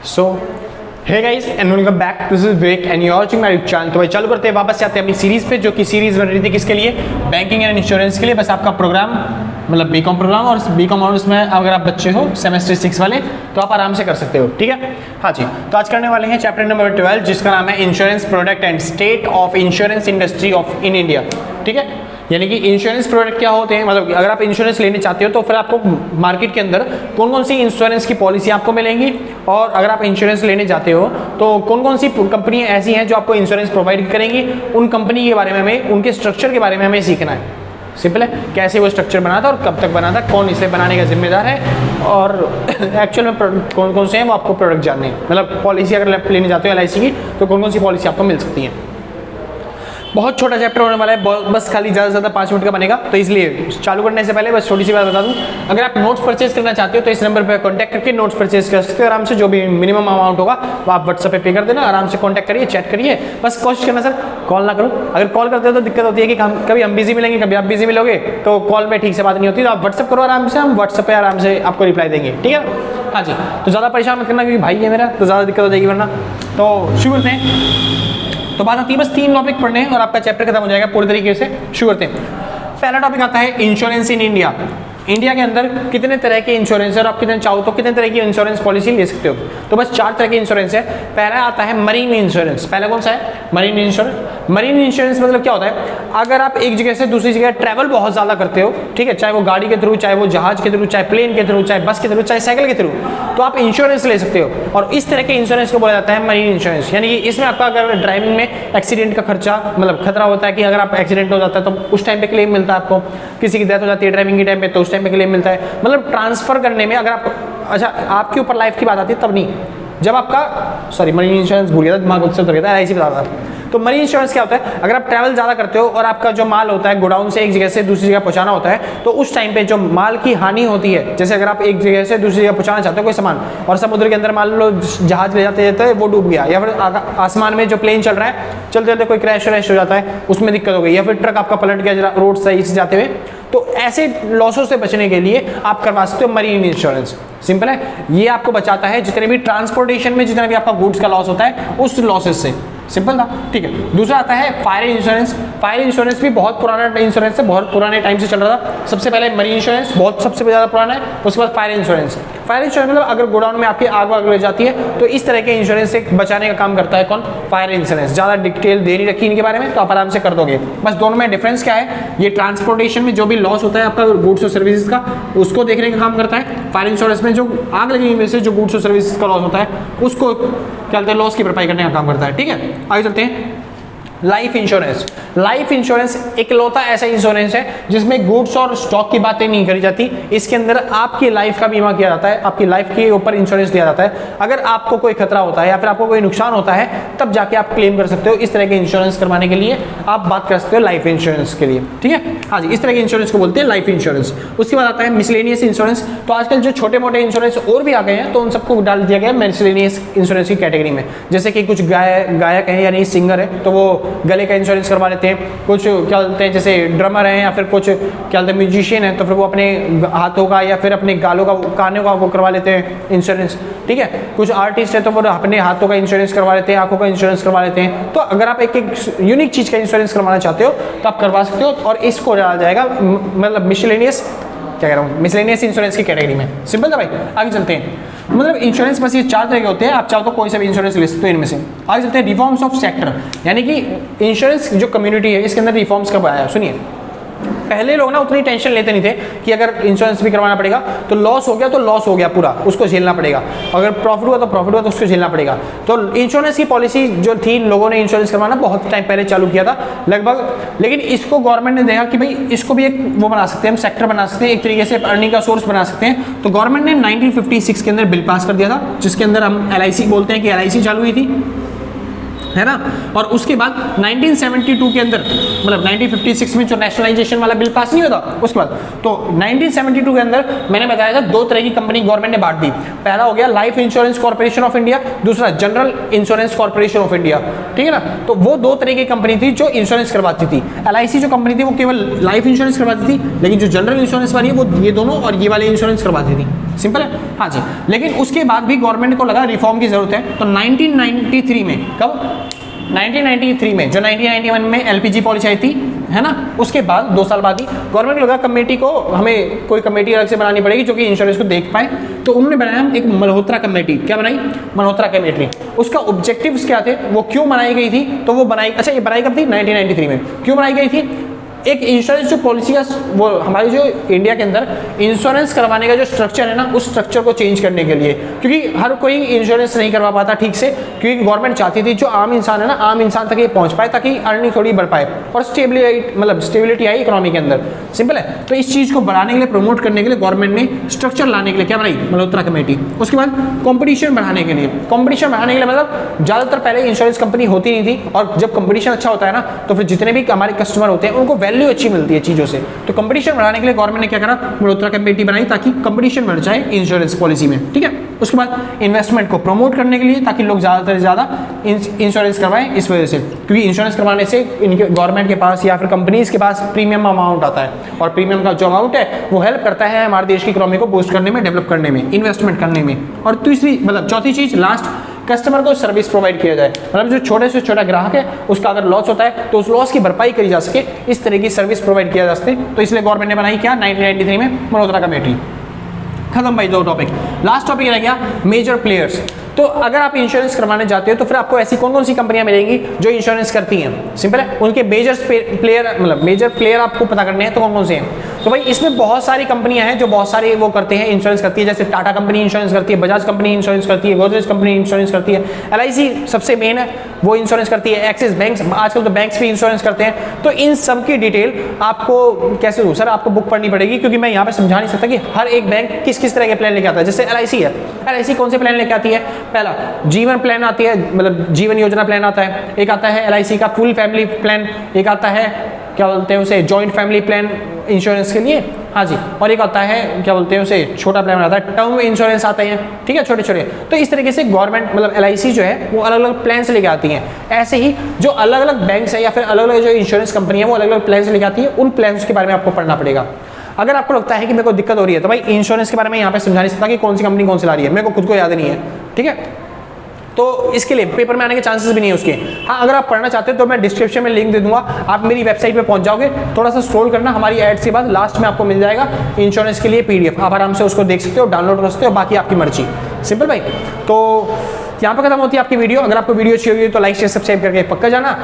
So hey guys and welcome back, this is Vivek and you are watching my channel. तो भाई चालू करते हैं, वापस से आते हैं अपनी सीरीज पे, जो कि सीरीज बन रही थी किसके लिए, बैंकिंग एंड इंश्योरेंस के लिए। बस आपका प्रोग्राम मतलब बीकॉम प्रोग्राम, और बीकॉम ऑनर्स में अगर आप बच्चे हो सेमेस्टर 6 वाले तो आप आराम से कर सकते हो, ठीक है। हाँ जी, तो आज करने वाले हैं चैप्टर नंबर 12, जिसका नाम है insurance product and state of insurance industry of in India, ठीक है। यानी कि इंश्योरेंस प्रोडक्ट क्या होते हैं, मतलब अगर आप इंश्योरेंस लेने चाहते हो तो फिर आपको मार्केट के अंदर कौन कौन सी इंश्योरेंस की पॉलिसी आपको मिलेंगी, और अगर आप इंश्योरेंस लेने जाते हो तो कौन कौन सी कंपनियां ऐसी हैं जो आपको इंश्योरेंस प्रोवाइड करेंगी, उन कंपनी के बारे में हमें, उनके स्ट्रक्चर के बारे में हमें सीखना है। सिंपल है, कैसे वो स्ट्रक्चर बना था और कब तक बना था, कौन इसे बनाने का जिम्मेदार है, और एक्चुअल में कौन कौन से हैं वो आपको प्रोडक्ट जानने हैं। मतलब पॉलिसी अगर लेने जाते हो LIC की तो कौन कौन सी पॉलिसी आपको मिल सकती है। बहुत छोटा चैप्टर होने वाला है, बस खाली ज़्यादा से ज़्यादा 5 मिनट का बनेगा। तो इसलिए चालू करने से पहले बस छोटी सी बात बता दूं, अगर आप नोट्स परचेज करना चाहते हो तो इस नंबर पर कॉन्टैक्ट करके नोट्स परचेज कर सकते हो आराम से। जो भी मिनिमम अमाउंट होगा वो आप व्हाट्सएप पे कर देना, आराम से कॉन्टैक्ट करिए, चैट करिए। बस कोशिश करना सर कॉल ना करो, अगर कॉल करते हो तो दिक्कत होती है कि कभी हम बिजी मिलेंगे, कभी आप बिजी मिलोगे, तो कॉल में ठीक से बात नहीं होती। तो आप व्हाट्सएप करो आराम से, हम व्हाट्सएप पर आराम से आपको रिप्लाई देंगे, ठीक है। हाँ जी, तो ज़्यादा परेशान मत करना, क्योंकि भाई है मेरा, तो ज़्यादा दिक्कत हो जाएगी वरना। तो शुरू करते हैं। तो बात आती है बस 3 टॉपिक पढ़ने हैं और आपका चैप्टर खत्म हो जाएगा पूरी तरीके से। शुरू करते हैं। पहला टॉपिक आता है इंश्योरेंस इन इंडिया। इंडिया के अंदर कितने तरह के इंश्योरेंस है और आप कितने चाहो तो कितने तरह की इंश्योरेंस पॉलिसी ले सकते हो। तो बस 4 तरह के इंश्योरेंस है। पहला आता है मरीन इंश्योरेंस। पहला कौन सा है? Marine insurance. मरीन इंश्योरेंस मतलब क्या होता है, अगर आप एक जगह से दूसरी जगह ट्रैवल बहुत ज़्यादा करते हो, ठीक है, चाहे वो गाड़ी के थ्रू, चाहे वो जहाज के थ्रू, चाहे प्लेन के थ्रू, चाहे बस के थ्रू, चाहे साइकिल के थ्रू, तो आप इंश्योरेंस ले सकते हो। और इस तरह के इंश्योरेंस को बोला जाता है मरीन इंश्योरेंस। यानी कि इसमें आपका अगर ड्राइविंग में एक्सीडेंट का खर्चा, मतलब खतरा होता है कि अगर आप एक्सीडेंट हो जाता है तो उस टाइम पे क्लेम मिलता है आपको। किसी की डेथ हो जाती है ड्राइविंग के टाइम पे तो उस टाइम पे क्लेम मिलता है। मतलब ट्रांसफर करने में अगर आप, अच्छा आपके ऊपर लाइफ की बात आती है तब नहीं, जब आपका, सॉरी मरीन इंश्योरेंस भूल गया था, दिमाग से उतर गया था, LIC बता रहा था। तो मरीन इंश्योरेंस क्या होता है, अगर आप ट्रैवल ज़्यादा करते हो और आपका जो माल होता है गोडाउन से एक जगह से दूसरी जगह पहुंचाना होता है, तो उस टाइम पे जो माल की हानि होती है, जैसे अगर आप एक जगह से दूसरी जगह पहुंचाना चाहते हो कोई सामान और समुद्र के अंदर मान लो जहाज ले जाते जाते वो डूब गया, या फिर आसमान में जो प्लेन चल रहा है चलते चलते कोई क्रैश व्रैश हो जाता है, उसमें दिक्कत हो गई, या फिर ट्रक आपका पलट गया रोड सही से जाते हुए, तो ऐसे लॉसों से बचने के लिए आप करवा सकते हो मरीन इंश्योरेंस। सिंपल है, ये आपको बचाता है जितने भी ट्रांसपोर्टेशन में जितना भी आपका गुड्स का लॉस होता है उस लॉसेस से। सिंपल था, ठीक है। दूसरा आता है फायर इंश्योरेंस। फायर इंश्योरेंस भी बहुत पुराना इंश्योरेंस है, बहुत पुराने टाइम से चल रहा था। सबसे पहले मरीन इंश्योरेंस बहुत सबसे ज़्यादा पुराना है, उसके बाद फायर इंश्योरेंस। फायर इंश्योरेंस मतलब अगर गोडाउन में आपकी आग वाग लग जाती है तो इस तरह के इंश्योरेंस से बचाने का काम करता है कौन? Fire insurance. ज़्यादा डिटेल दे नहीं रखी इनके बारे में, तो आप आराम से कर दोगे। बस दोनों में डिफरेंस क्या है, ये ट्रांसपोर्टेशन में जो भी लॉस होता है आपका गुड्स और सर्विसेज का, उसको देखने का काम करता है। फायर इंश्योरेंस में जो आग लगने की वजह से जो गुड्स और सर्विसेज का लॉस होता है उसको क्या कहते हैं, लॉस की भरपाई करने का काम करता है, ठीक है। आगे चलते हैं। Life insurance. लाइफ इंश्योरेंस इकलौता ऐसा इंश्योरेंस है जिसमें गुड्स और स्टॉक की बातें नहीं करी जाती। इसके अंदर आपकी लाइफ का बीमा किया जाता है, आपकी लाइफ के ऊपर इंश्योरेंस दिया जाता है। अगर आपको कोई खतरा होता है या फिर आपको कोई नुकसान होता है तब जाके आप क्लेम कर सकते हो। इस तरह के इंश्योरेंस करवाने के लिए आप बात कर सकते हो लाइफ इंश्योरेंस के लिए, ठीक है। हाँ जी, इस तरह के इंश्योरेंस को बोलते हैं लाइफ इंश्योरेंस। उसके बाद आता है मिसलेनियस इंश्योरेंस। तो आजकल जो छोटे मोटे इंश्योरेंस और भी आ गए हैं तो उन सबको डाल दिया गया मिसलेनियस इंश्योरेंस की कैटेगरी में। जैसे कि कुछ गायक हैं यानी सिंगर है तो वो गले का इंश्योरेंस करवा लेते हैं। कुछ क्या बोलते हैं जैसे ड्रमर हैं या फिर कुछ क्या बोलते हैं म्यूजिशियन है तो फिर वो अपने हाथों का या फिर अपने गालों का, कानों का वो करवा लेते हैं इंश्योरेंस, ठीक है। कुछ आर्टिस्ट है तो वो अपने हाथों का इंश्योरेंस करवा लेते हैं, आंखों का इंश्योरेंस करवा लेते हैं। तो अगर आप एक यूनिक चीज़ का इंश्योरेंस करवाना चाहते हो तो आप करवा सकते हो, और इसको डाला जाएगा मतलब मिसलेनियस, क्या कह रहा हूँ, मिसलेनियस इंश्योरेंस की कैटेगरी में। सिंपल था भाई। आगे चलते हैं। मतलब इंश्योरेंस बस ये 4 तरह के होते हैं, आप चाहो तो कोई सा भी इंश्योरेंस ले सकते हो इनमें से। आगे चलते हैं रिफॉर्म्स ऑफ सेक्टर। यानी कि इंश्योरेंस जो कम्युनिटी है इसके अंदर रिफॉर्म्स कब आया, सुनिए। पहले लोग ना उतनी टेंशन लेते नहीं थे कि अगर इंश्योरेंस भी करवाना पड़ेगा तो लॉस हो गया तो लॉस हो गया पूरा, उसको झेलना पड़ेगा। अगर प्रॉफिट हुआ तो प्रॉफिट हुआ तो उसको झेलना पड़ेगा। तो इंश्योरेंस की पॉलिसी जो थी, लोगों ने इंश्योरेंस करवाना बहुत टाइम पहले चालू किया था लगभग, लेकिन इसको गवर्नमेंट ने देखा कि भाई इसको भी एक वो बना सकते हैं, हम सेक्टर बना सकते हैं, एक तरीके से अर्निंग का सोर्स बना सकते हैं। तो गवर्नमेंट ने 1956 के अंदर बिल पास कर दिया था जिसके अंदर हम LIC बोलते हैं कि LIC चालू हुई थी, है ना। और उसके बाद 1972 के अंदर, मतलब 1956 में जो नेशनलाइजेशन वाला बिल पास नहीं हुआ था, उसके बाद तो 1972 के अंदर मैंने बताया था 2 तरह की कंपनी गवर्नमेंट ने बांट दी। पहला हो गया Life Insurance Corporation of India, दूसरा General Insurance Corporation of India, ठीक है ना। तो वो 2 तरह की कंपनी थी जो इंश्योरेंस करवाती थी। LIC जो कंपनी थी वो केवल लाइफ इंश्योरेंस करवाती थी, लेकिन जो जनरल इंश्योरेंस वाली है वो ये दोनों और ये वाले इंश्योरेंस करवाती थी। सिंपल है, हाँ जी। लेकिन उसके बाद भी गवर्नमेंट को लगा रिफॉर्म की जरूरत है, तो 1993 में, कब 1993 में, जो 1991 में एलपीजी पॉलिसी आई थी, है ना, उसके बाद 2 साल बाद ही गवर्नमेंट को लगा कमेटी को, हमें कोई कमेटी अलग से बनानी पड़ेगी जो कि इंश्योरेंस को देख पाए, तो उन्होंने बनाया एक मल्होत्रा कमेटी। क्या बनाई? मल्होत्रा कमेटी। उसका ऑब्जेक्टिव्स क्या थे, वो क्यों बनाई गई थी, तो वो बनाई, अच्छा ये बनाई कब थी? 1993 में। क्यों बनाई गई थी? एक इंश्योरेंस जो पॉलिसी का, वो हमारी जो इंडिया के अंदर इंश्योरेंस करवाने का जो स्ट्रक्चर है ना, उस स्ट्रक्चर को चेंज करने के लिए, क्योंकि हर कोई इंश्योरेंस नहीं करवा पाता ठीक से, क्योंकि गवर्नमेंट चाहती थी जो आम इंसान है ना, आम इंसान तक ये पहुंच पाए ताकि अर्निंग थोड़ी बढ़ पाए और स्टेबिलिटी आई इकोनॉमी के अंदर। सिंपल है। तो इस चीज़ को बढ़ाने के लिए, प्रमोट करने के लिए गवर्नमेंट ने स्ट्रक्चर लाने के लिए क्या बनाई? मल्होत्रा कमेटी। उसके बाद कॉम्पिटिशन बढ़ाने के लिए, कॉम्पिटिशन बढ़ाने के लिए मतलब ज़्यादातर पहले इंश्योरेंस कंपनी होती नहीं थी, और जब कंपटीशन अच्छा होता है ना, तो फिर जितने भी हमारे कस्टमर होते हैं उनको वैल्यू अच्छी मिलती है चीजों से। तो कंपटीशन बढ़ाने के लिए गवर्नमेंट ने क्या करा? मल्होत्रा कमेटी बनाई ताकि कंपटीशन बढ़ जाए इंश्योरेंस पॉलिसी में, ठीक है। उसके बाद इन्वेस्टमेंट को प्रमोट करने के लिए, ताकि लोग ज्यादा से ज्यादा इंश्योरेंस करवाएं, इस वजह से, क्योंकि इंश्योरेंस करवाने से इनके गवर्नमेंट के पास या फिर कंपनीज के पास प्रीमियम अमाउंट आता है, और प्रीमियम का जो अमाउंट है वो हेल्प करता है हमारे देश की इकोनॉमी को बूस्ट करने में, डेवलप करने में, इन्वेस्टमेंट करने में। और तीसरी मतलब चौथी चीज, लास्ट, कस्टमर को सर्विस प्रोवाइड किया जाए, मतलब जो छोटे से छोटा ग्राहक है उसका अगर लॉस होता है तो उस लॉस की भरपाई करी जा सके, इस तरह की सर्विस प्रोवाइड किया जा सके। तो इसलिए गवर्नमेंट ने बनाई क्या? 1993 में मल्होत्रा कमेटी। खत्म भाई 2 टॉपिक। लास्ट टॉपिक रह गया मेजर प्लेयर्स। तो अगर आप इंश्योरेंस करवाने जाते हो तो फिर आपको ऐसी कौन कौन सी कंपनियां मिलेंगी जो इंश्योरेंस करती हैं? सिंपल है, उनके मेजर प्लेयर, मतलब मेजर प्लेयर आपको पता करने हैं, तो कौन कौन से हैं? तो भाई इसमें बहुत सारी कंपनियां हैं जो बहुत सारे वो करते हैं, इंश्योरेंस करती है। जैसे टाटा कंपनी इंश्योरेंस करती है, बजाज कंपनी इंश्योरेंस करती है, गोदरेज कंपनी इंश्योरेंस करती है, LIC सबसे मेन है, वो इंश्योरेंस करती है, एक्सिस बैंक, आजकल तो बैंक्स भी इंश्योरेंस करते हैं। तो इन सब की डिटेल आपको कैसे दूँ सर? आपको बुक पढ़नी पड़ेगी, क्योंकि मैं यहाँ पे समझा नहीं सकता कि हर एक बैंक किस किस तरह के प्लान लेके आता है। जैसे LIC है, LIC कौन से प्लान लेके आती है? पहला जीवन प्लान आती है, मतलब जीवन योजना प्लान आता है, एक आता है LIC का फुल फैमिली प्लान, एक आता है क्या बोलते हैं उसे, जॉइंट फैमिली प्लान इंश्योरेंस के लिए, हाँ जी, और एक आता है क्या बोलते हैं उसे, छोटा प्लान आता है, टर्म इंश्योरेंस आते हैं, ठीक है, छोटे छोटे। तो इस तरीके से गवर्नमेंट मतलब LIC जो है वो अलग अलग प्लान से लेके आती हैं। ऐसे ही जो अलग अलग बैंक्स है या फिर अलग अलग जो इंश्योरेंस कंपनी है वो अलग अलग प्लान से लेके आती है, उन प्लान के बारे में आपको पढ़ना पड़ेगा। अगर आपको लगता है कि मेरे को दिक्कत हो रही है तो भाई इंश्योरेंस के बारे में यहाँ पे समझा नहीं सकता कि कौन सी कंपनी कौन सी ला रही है, मेरे को खुद को याद नहीं है, ठीक है। तो इसके लिए पेपर में आने के चांसेस भी नहीं है उसके। हाँ, अगर आप पढ़ना चाहते हो तो मैं डिस्क्रिप्शन में लिंक दे दूंगा, आप मेरी वेबसाइट पे पहुंच जाओगे, थोड़ा सा स्क्रॉल करना, हमारी एड्स के बाद लास्ट में आपको मिल जाएगा इंश्योरेंस के लिए PDF, आप आराम से उसको देख सकते हो, डाउनलोड कर सकते हो, बाकी आपकी मर्जी। सिंपल भाई। तो यहाँ पर खत्म होती है आपकी वीडियो। अगर आपको वीडियो अच्छी होगी तो लाइक शेयर सब्सक्राइब करके पक्का जाना,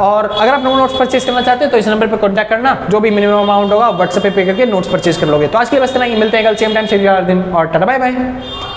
और अगर आप नोट्स परचेज करना चाहते हो तो इस नंबर पर कॉन्टैक्ट करना, जो भी मिनिमम अमाउंट होगा व्हाट्सएप पे करके नोट्स परचेज कर लोगे। तो आज के लिए बस इतना ही, मिलते हैं कल सेम टाइम से दिन, और टाटा बाय बाय।